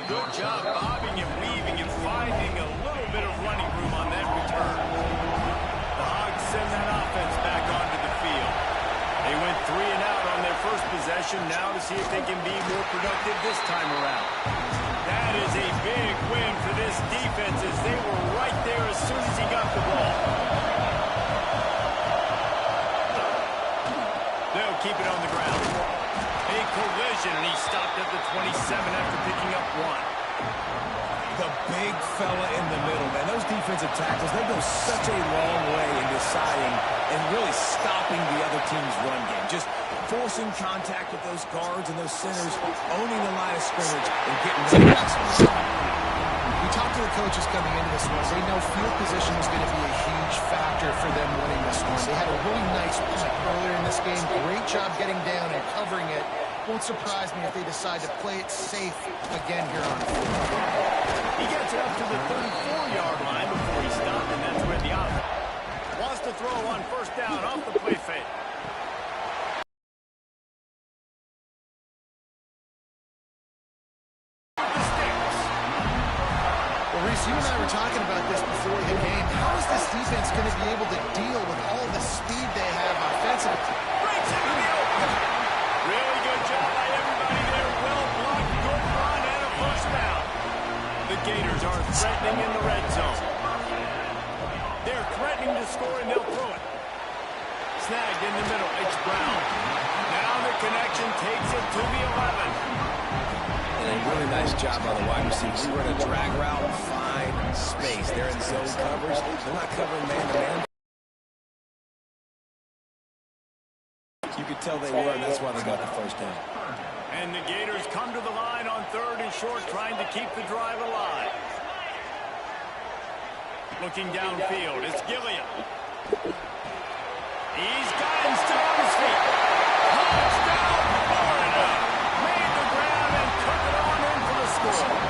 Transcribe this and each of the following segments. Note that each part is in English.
Good job bobbing and weaving and finding a little bit of running room on that return. The Hogs send that offense back onto the field. They went 3 and out on their first possession, now to see if they can be more productive this time around. That is a big win for this defense as they were right there as soon as he got the ball. They'll keep it on the ground. A collision, and he stopped at the 27 after picking up 1. The big fella in the middle, man. Those defensive tackles, they go such a long way in deciding and really stopping the other team's run game. Just forcing contact with those guards and those centers, owning the line of scrimmage and getting rid of it. We talked to the coaches coming into this one. They know field position is going to be a huge factor for them winning this one. They had a really nice punt earlier in this game. Great job getting down and covering it. Won't surprise me if they decide to play it safe again here on the field. He gets it up to the 34-yard line before he stopped, and that's where the offense wants to throw on first down off the play fake. You and I were talking about this before the game. How is this defense going to be able to deal with all the speed they have offensively? Breaks into the open. Really good job by everybody there. Well blocked, good run, and a first down. The Gators are threatening in the red zone. They're threatening to score, and they'll throw it. Snagged in the middle. It's Brown. Now the connection takes it to the 11. A really nice job by the wide receivers. He ran a drag route, fine space. They're in zone coverage. They're not covering man-to-man. You could tell they were, and that's why they got the first down. And the Gators come to the line on 3rd and short, trying to keep the drive alive. Looking downfield, it's Gilliam. He's got him still on his feet. Touchdown, Florida! Made the grab and took it on in for the score.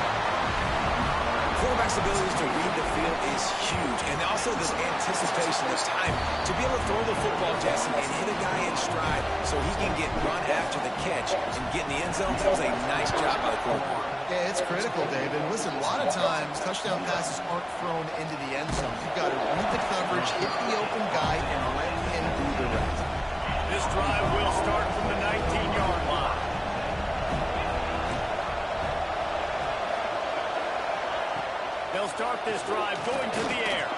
Quarterback's ability to read the field is huge, and also this anticipation, this time to be able to throw the football, Jesse, and hit a guy in stride so he can get run after the catch and get in the end zone. That was a nice job by the quarterback. Yeah, it's critical, David. Listen, a lot of times touchdown passes aren't thrown into the end zone. You've got to read the coverage, hit the open guy, and let him do the rest. This drive will start from the 19-yard line. They'll start this drive going to the air.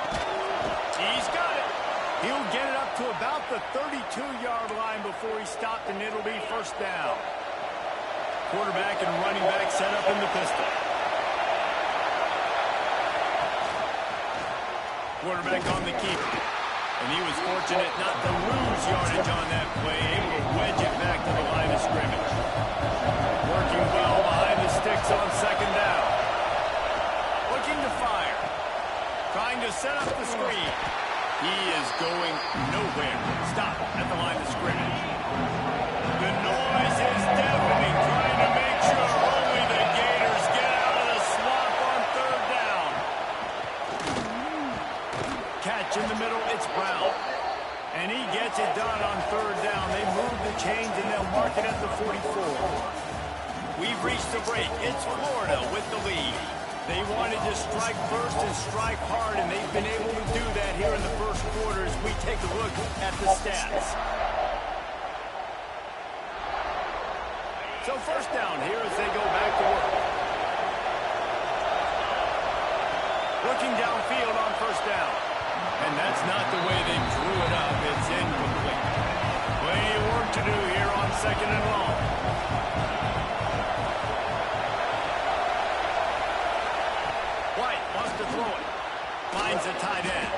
He's got it. He'll get it up to about the 32-yard line before he stopped, and it'll be first down. Quarterback and running back set up in the pistol. Quarterback on the keeper. And he was fortunate not to lose yardage on that play, able to wedge it back to the line of scrimmage. Working well behind the sticks on second down. Looking to fire. Trying to set up the screen. He is going nowhere. Stop at the line of scrimmage. The noise is deafening, trying to make sure only the Gators get out of the swamp on 3rd down. Catch in the middle, it's Brown. And he gets it done on 3rd down. They move the chains and they'll mark it at the 44. We've reached the break. It's Florida with the lead. They wanted to strike first and strike hard, and they've been able to do that here in the first quarter as we take a look at the stats. So first down here as they go back to work. Looking downfield on first down. And that's not the way they drew it up. It's incomplete. Plenty of work to do here on 2nd and long. White wants to throw it. Finds a tight end.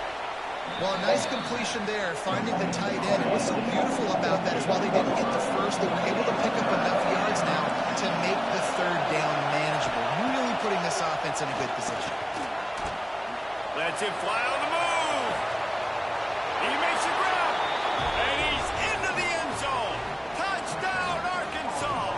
Well, a nice completion there, finding the tight end. And what's so beautiful about that is while they didn't get the first, they were able to pick up enough yards now to make the 3rd down manageable. Really putting this offense in a good position. Lets him fly on the move. He makes the grab. And he's into the end zone. Touchdown, Arkansas.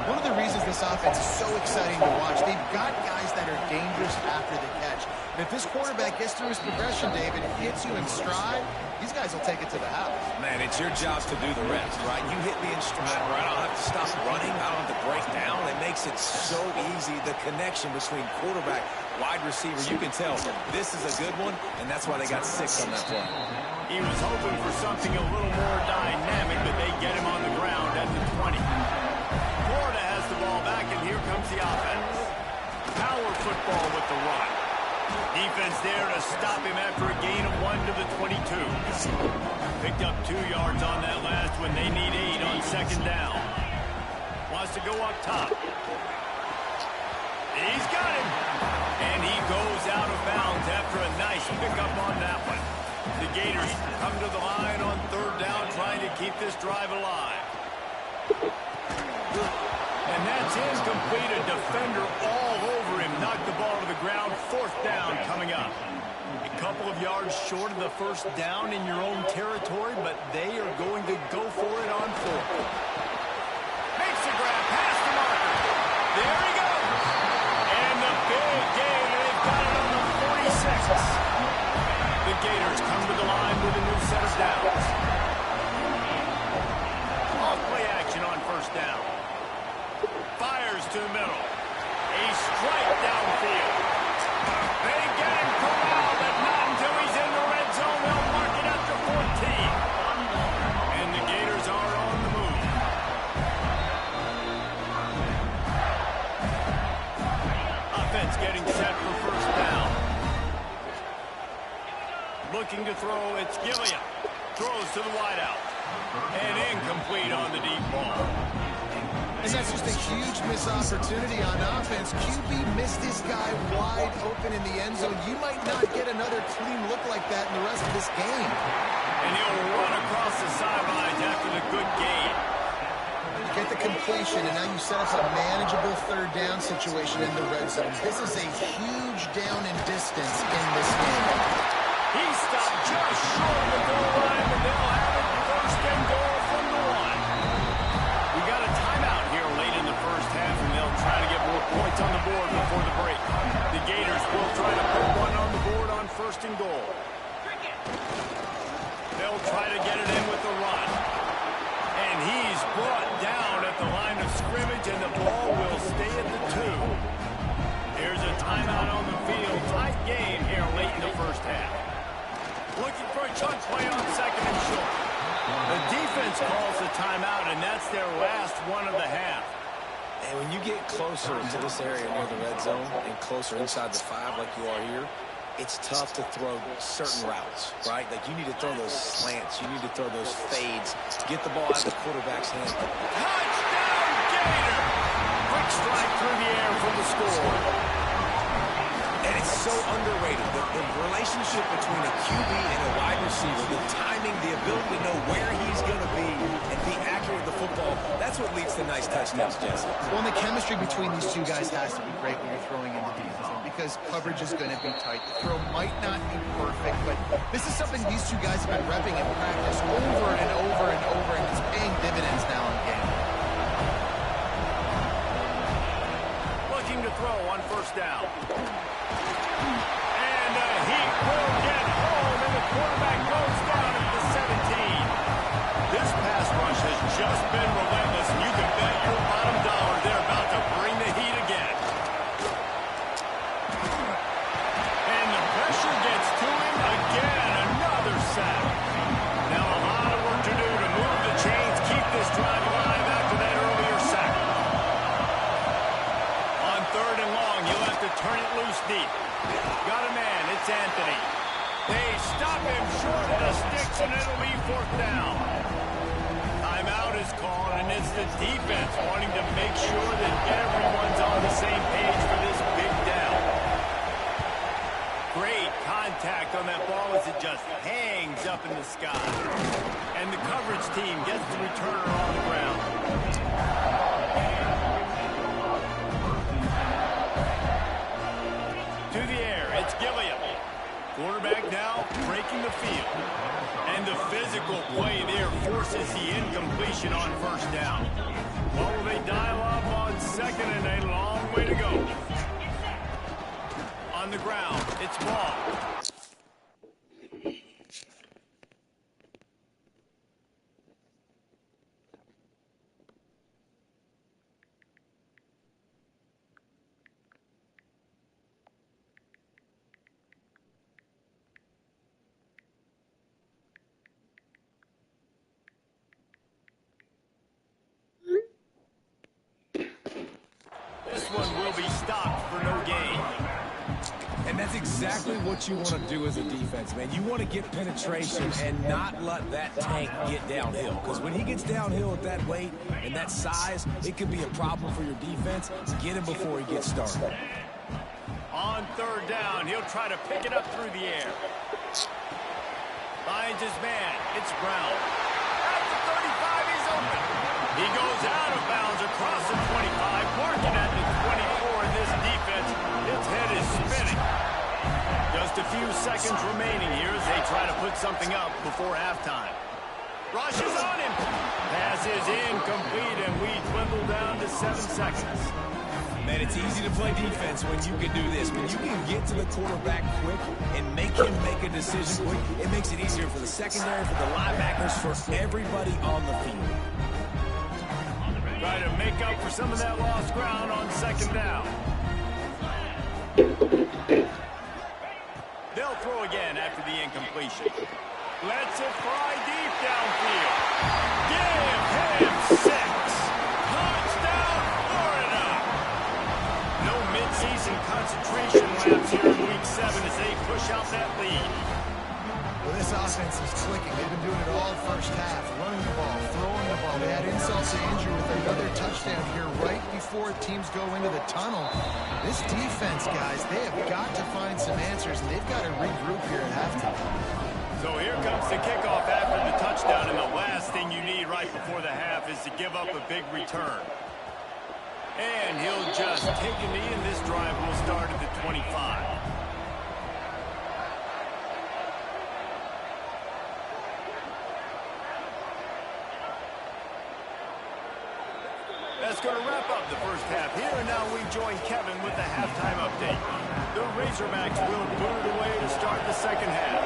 One of the reasons this offense is so exciting to watch, they've got guys that are dangerous after the catch. And if this quarterback gets through his progression, David, and hits you in stride, these guys will take it to the house. Man, it's your job to do the rest, right? You hit me in stride, right? I don't have to stop running. I don't have to break down. They make makes it so easy, the connection between quarterback, wide receiver. You can tell this is a good one, and that's why they got 6 on that play. He was hoping for something a little more dynamic, but they get him on the ground at the 20. Florida has the ball back, and here comes the offense. Power football with the run. Defense there to stop him after a gain of 1 to the 22. Picked up 2 yards on that last when they need 8 on second down. Wants to go up top. He's got him. And he goes out of bounds after a nice pickup on that one. The Gators come to the line on third down, trying to keep this drive alive. And that's incomplete. A defender all over him. Knocked the ball to the ground. Fourth down coming up. A couple of yards short of the first down in your own territory, but they are going to go for it on fourth. Makes the grab past the marker. There he goes. And the big gain. They've got it on the 46. The Gators come to the line with a new set of downs. Off play action on first down. Fires to the middle. A strike downfield. They get him corralled, but not until he's in the red zone. They'll mark it up to 14. And the Gators are on the move. Offense getting set for first down. Looking to throw, it's Gilliam. Throws to the wideout. And incomplete on the deep ball. And that's just a huge missed opportunity on offense. QB missed this guy wide open in the end zone. You might not get another clean look like that in the rest of this game. And he'll run across the sidelines after the good gain. Get the completion, and now you set up a manageable third down situation in the red zone. This is a huge down in distance in this game. He stopped just short of the goal line, and they'll have it first and goal from the 1. We got a timeout here late in the first half, and they'll try to get more points on the board before the break. The Gators will try to put one on the board on first and goal. They'll try to get it in with the run. And he's brought down at the line of scrimmage, and the ball will stay at the 2. Here's a timeout on the field. Tight game here late in the first half. Looking for a chunk play on second and short. The defense calls the timeout, and that's their last one of the half. And when you get closer to this area near the red zone and closer inside the 5 like you are here, it's tough to throw certain routes, right? Like you need to throw those slants. You need to throw those fades. Get the ball out of the quarterback's hand. Touchdown, Gator! Quick strike through the air for the score. And it's so underrated. The relationship between a QB and a wide receiver, the timing, the ability to know where he's going to be and be accurate with the football, that's what leads to nice touchdowns, Jesse. Well, and the chemistry between these two guys has to be great when you're throwing in the defense zone because coverage is going to be tight. The throw might not be perfect, but this is something these two guys have been repping in practice over and over and over, and it's paying dividends now in game. Looking to throw on first down. And he will get home, and the quarterback goes down at the 17. This pass rush has just been relentless, and you can bet your bottom dollar they're about to bring the heat again. And the pressure gets to him again. Another sack. Now a lot of work to do to move the chains, keep this drive alive after that earlier sack. On third and long, you'll have to turn it loose deep. Got a man, it's Anthony. They stop him short of the sticks, and it'll be fourth down. Timeout is called, and it's the defense wanting to make sure that everyone's on the same page for this big down. Great contact on that ball as it just hangs up in the sky. And the coverage team gets the returner on the ground. To the air, it's Gilliam. Quarterback now breaking the field. And the physical play there forces the incompletion on first down. What will they dial up on second, and a long way to go. On the ground, it's ball. one will be stopped for no gain. And that's exactly what you want to do as a defense, man. You want to get penetration and not let that tank get downhill. Because when he gets downhill at that weight and that size, it could be a problem for your defense. Get him before he gets started. On third down, he'll try to pick it up through the air. Finds his man. It's Brown. At the 35, he's open. He goes out of bounds across the 25, marking at the 24. In this defense, its head is spinning. Just a few seconds remaining here as they try to put something up before halftime. Rushes on him. Pass is incomplete, and we dwindle down to 7 seconds. Man, it's easy to play defense when you can do this. When you can get to the quarterback quick and make him make a decision quick, it makes it easier for the secondary, for the linebackers, for everybody on the field. Try to make up for some of that lost ground on second down. They'll throw again after the incompletion. Lets it fly deep downfield. Give him 6. Touchdown, Florida. No midseason concentration laps here in Week 7 as they push out that lead. Well, this offense is clicking. They've been doing it all first half. Running the ball, throwing the ball. They had insult to injury with another touchdown here right before teams go into the tunnel. This defense, guys, they have got to find some answers, and they've got to regroup here at halftime. So here comes the kickoff after the touchdown, and the last thing you need right before the half is to give up a big return. And he'll just take a knee, and this drive will start at the 25. That's going to wrap up the first half here, and now we join Kevin with the halftime update. The Razorbacks will boot it away to start the second half.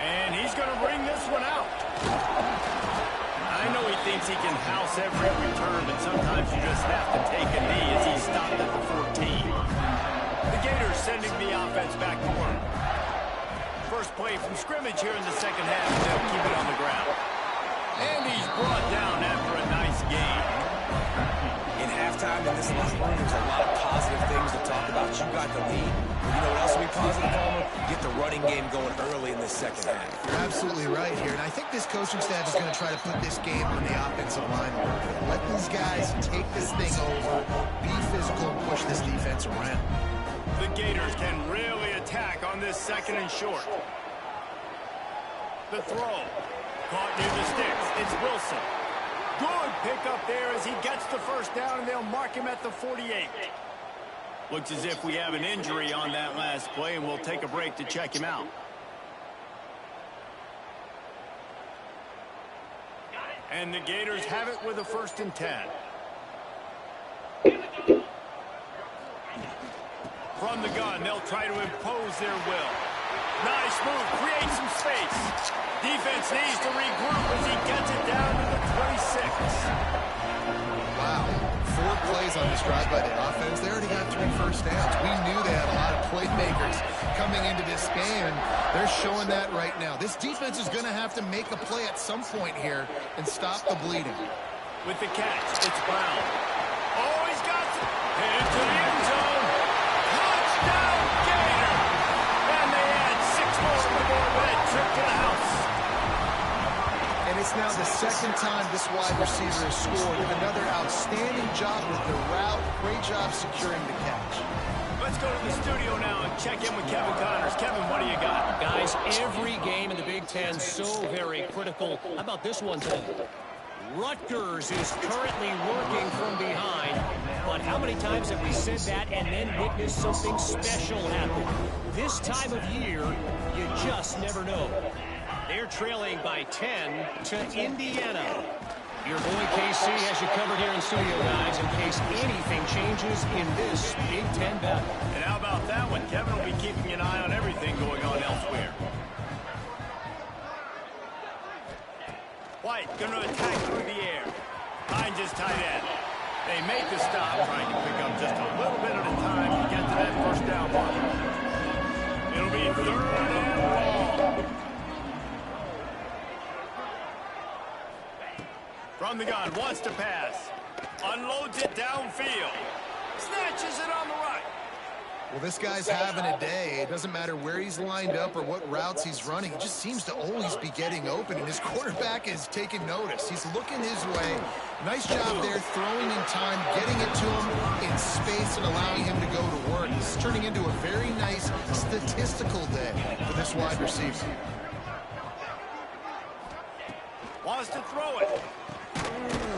And he's going to bring this one out. I know he thinks he can house every return, but sometimes you just have to take a knee as he stopped at the 14. The Gators sending the offense back to work. First play from scrimmage here in the second half, and they'll keep it on the ground. And he's brought down after a nice game. In halftime, in this locker room, there's a lot of positive things to talk about. You got the lead. You know what else will be positive, Palmer? Get the running game going early in the second half. You're absolutely right here, and I think this coaching staff is going to try to put this game on the offensive line. Let these guys take this thing over, be physical, and push this defense around. The Gators can really attack on this second and short. The throw. Caught near the sticks. It's Wilson. Good pickup there as he gets the first down, and they'll mark him at the 48. Looks as if we have an injury on that last play, and we'll take a break to check him out. And the Gators have it with a 1st and 10. From the gun, they'll try to impose their will. Nice move, create some space. Defense needs to regroup as he gets it down to the 26. Wow, 4 plays on this drive by the offense. They already got 3 first downs. We knew they had a lot of playmakers coming into this game, and they're showing that right now. This defense is going to have to make a play at some point here and stop the bleeding. With the catch, it's Brown. Oh, he's got it. Hit it to the end zone. Touchdown, Gator. And they add 6 more to the board with that trip to the house. And it's now the second time this wide receiver has scored. Another outstanding job with the route. Great job securing the catch. Let's go to the studio now and check in with Kevin Connors. Kevin, what do you got? Guys, every game in the Big Ten so very critical. How about this one today? Rutgers is currently working from behind. But how many times have we said that and then witnessed something special happen? This time of year, you just never know. They're trailing by 10 to Indiana. Your boy KC has you covered here in studio, guys, in case anything changes in this Big Ten battle. And how about that one? Kevin will be keeping an eye on everything going on elsewhere. White going to attack through the air. Finds his tight end. They make the stop, trying to pick up just a little bit at a time to get to that first down mark. It'll be 3rd and long. From the gun, wants to pass. Unloads it downfield. Snatches it on the right. Well, this guy's having a day. It doesn't matter where he's lined up or what routes he's running. He just seems to always be getting open, and his quarterback is taking notice. He's looking his way. Nice job there, throwing in time, getting it to him in space and allowing him to go to work. This is turning into a very nice statistical day for this wide receiver. Wants to throw it.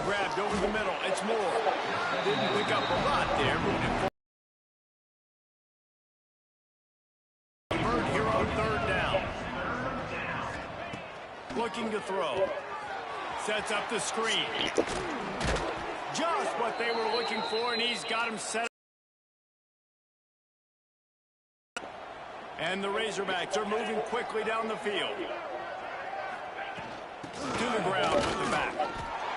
Grabbed over the middle. It's Moore. Didn't pick up a lot there. Moved it forward. Here on third down. Looking to throw. Sets up the screen. Just what they were looking for, and he's got him set. And the Razorbacks are moving quickly down the field. To the ground with the back.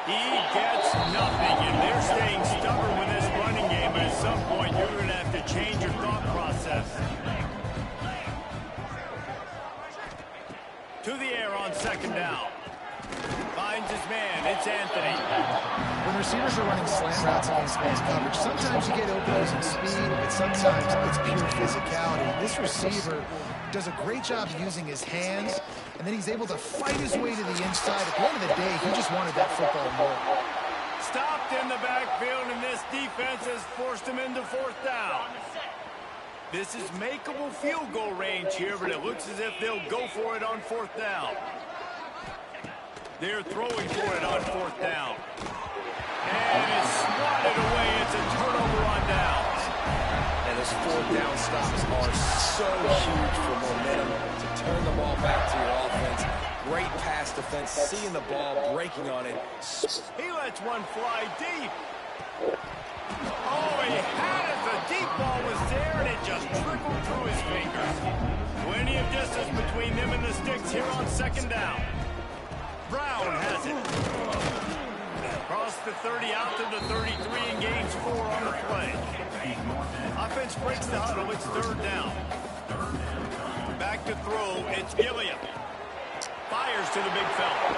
He gets nothing, and they're staying stubborn with this running game, but at some point you're going to have to change your thought process. To the air on second down. Finds his man. It's Anthony. When receivers are running slant routes against man coverage, sometimes you get open using speed, but sometimes it's pure physicality. This receiver does a great job using his hands, and then he's able to fight his way to the inside. At the end of the day, he just wanted that football more. Stopped in the backfield, and this defense has forced him into fourth down. This is makeable field goal range here, but it looks as if they'll go for it on fourth down. They're throwing for it on fourth down. And it's swatted away. It's a turnover on downs. And those fourth down stops are so huge for momentum to turn the ball back to your offense. Great pass defense, seeing the ball, breaking on it. He lets one fly deep. Oh, he had it. The deep ball was there, and it just trickled through his fingers. Plenty of distance between them and the sticks here on second down. Brown has it. Across the 30, out to the 33, and gains 4 on the play. Offense breaks the huddle. It's third down. Back to throw. It's Gilliam. Fires to the big fella.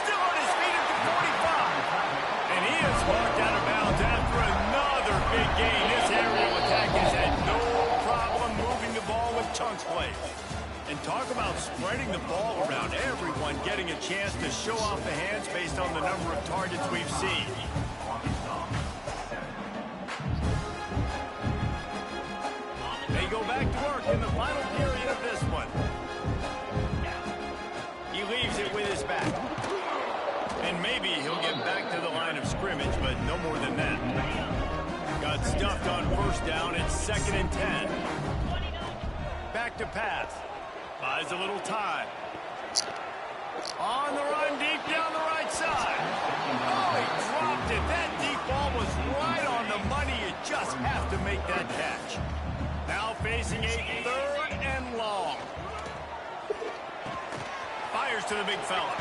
Still on his feet at the 45. And he is marked out of bounds after another big gain. This aerial attack has had no problem moving the ball with chunk plays. And talk about spreading the ball around, everyone getting a chance to show off the hands based on the number of targets we've seen. They go back to work in the final period of this one. He leaves it with his back. And maybe he'll get back to the line of scrimmage, but no more than that. Got stuffed on first down. It's 2nd and 10. Back to pass. Buys a little time. On the run, deep down the right side. Oh, he dropped it. That deep ball was right on the money. You just have to make that catch. Now facing a 3rd and long. Fires to the big fella.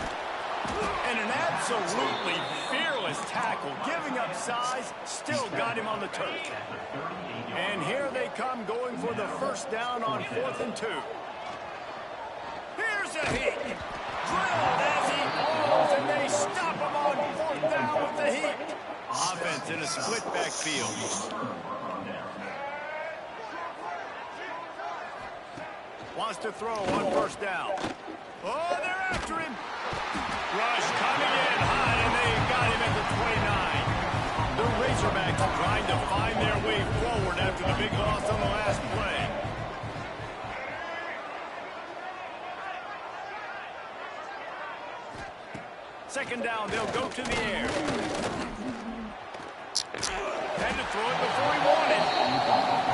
And an absolutely fearless tackle. Giving up size, still got him on the turf. And here they come, going for the first down on 4th and 2. Here's a heat. Drilled as he falls, and they stop him on 4th down with the heat. Offense in a split backfield. Wants to throw on first down. Oh, they're after him. Rush coming in hot, and they got him at the 29. The Razorbacks trying to find their way forward after the big loss on the last play. Second down, they'll go to the air. Had to throw it before he wanted.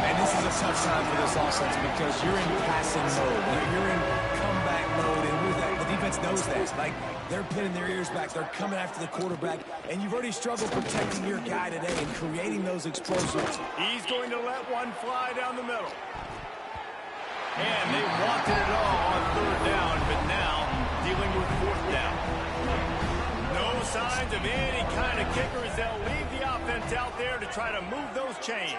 And this is a tough time for this offense because you're in passing mode. You're in comeback mode, and with that, the defense knows that. Like, they're pinning their ears back. They're coming after the quarterback, and you've already struggled protecting your guy today and creating those explosives. He's going to let one fly down the middle. And they wanted it all on 3rd down, but now dealing with 4th down. No signs of any kind of kickers. They'll leave the offense out there to try to move those chains.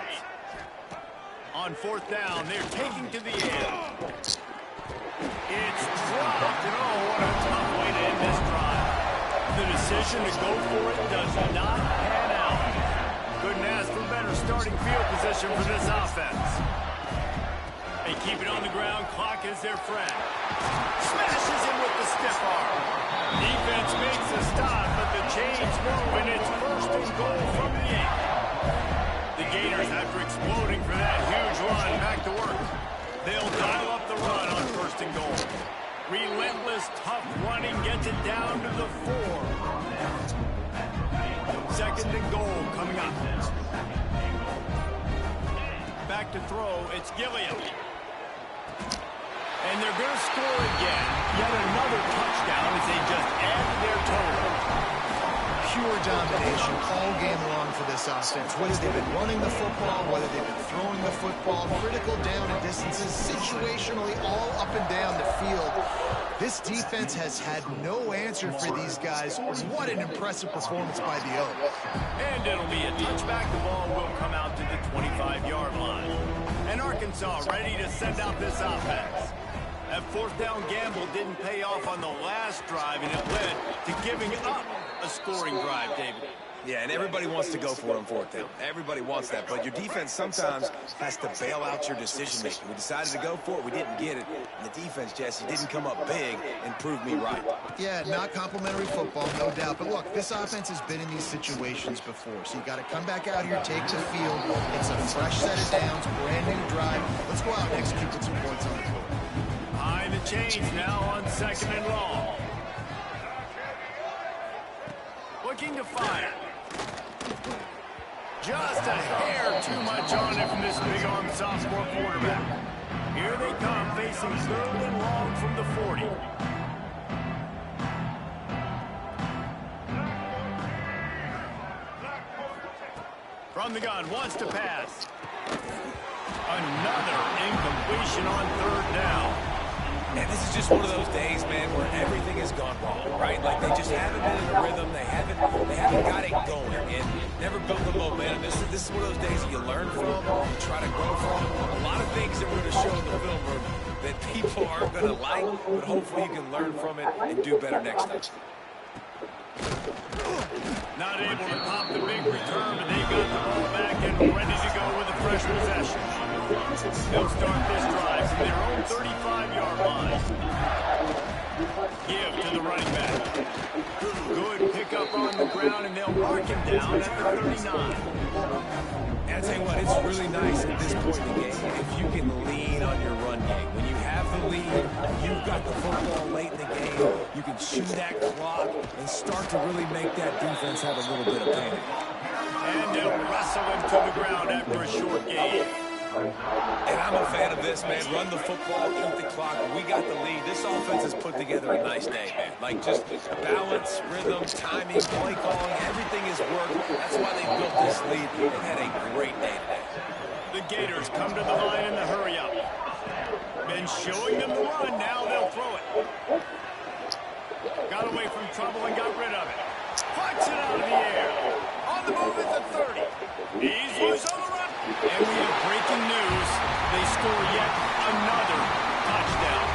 On 4th down, they're taking to the end. It's dropped, and oh, what a tough way to end this drive. the decision to go for it does not pan out. Couldn't ask for better starting field position for this offense. They keep it on the ground. Clock is their friend. Smashes him with the stiff arm. Defense makes a stop, but the chains move, and it's first and goal from the 8. The Gators, after exploding for that huge run, back to work. They'll dial up the run on first and goal. Relentless, tough running gets it down to the 4. Second and goal coming up. Back to throw, it's Gilliam. And they're going to score again. Yet another touchdown as they just add to their total. Pure domination all game long for this offense. Whether they've been running the football, whether they've been throwing the football, critical down and distances, situationally all up and down the field. This defense has had no answer for these guys. What an impressive performance by the Oaks. And it'll be a touchback. The ball will come out to the 25-yard line. And Arkansas ready to send out this offense. That fourth down gamble didn't pay off on the last drive, and it led to giving up a scoring drive, David. Yeah, and everybody wants to go for it on fourth down. Everybody wants that, but your defense sometimes has to bail out your decision-making. We decided to go for it. We didn't get it. And the defense, Jesse, didn't come up big and prove me right. Yeah, not complimentary football, no doubt. But look, this offense has been in these situations before, so you got to come back out here, take the field. It's a fresh set of downs, brand new drive. Let's go out and execute with some points on the board. Behind the chains now on second and long. Looking to fire. Just a hair too much on it from this big-arm sophomore quarterback. Here they come, facing third and long from the 40. From the gun, wants to pass. Another incompletion on third down. And this is just one of those days, man, where everything has gone wrong, right? Like, they just haven't been in a rhythm. They haven't got it going and never built the momentum. This is one of those days that you learn from, you try to grow from. A lot of things that we're going to show in the film room that people aren't going to like, but hopefully you can learn from it and do better next time. Not able to pop the big return, but they've got the ball back and ready to go with a fresh possession. They'll start this drive from their own 35-yard line. Give to the running back. Good pickup on the ground, and they'll mark him down at the 39. And I tell you what, it's really nice at this point in the game if you can lean on your run game. When you have the lead, you've got the football late in the game, you can chew that clock and start to really make that defense have a little bit of panic. And they'll wrestle him to the ground after a short gain. And I'm a fan of this, man. Run the football, eat the clock. We got the lead. This offense has put together a nice day, man. Like, just balance, rhythm, timing, play calling, everything has worked. That's why they built this lead and had a great day today. The Gators come to the line in the hurry-up. Been showing them the run. Now they'll throw it. Got away from trouble and got rid of it. Punts it out of the air. On the move at the 30. He's loose on the run. And we have breaking news. They score yet another touchdown.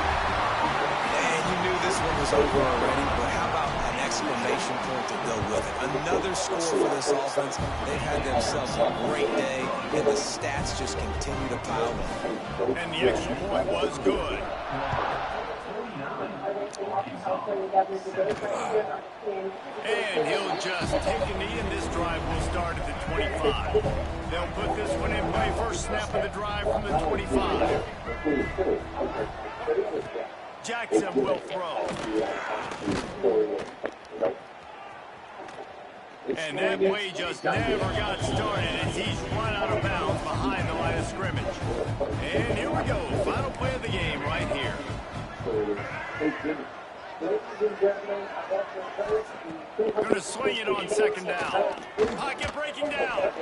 And you knew this one was over already, but how about an exclamation point to go with it? Another score for this offense. They've had themselves a great day, and the stats just continue to pile up. And the extra point was good. And he'll just take a knee, and this drive will start at the 25. They'll put this one in play. First snap of the drive from the 25. Jackson will throw. And that play just never got started as he's run out of bounds behind the line of scrimmage. And here we go. Final play of the game right here. Going to swing it on second down. Pocket breaking down.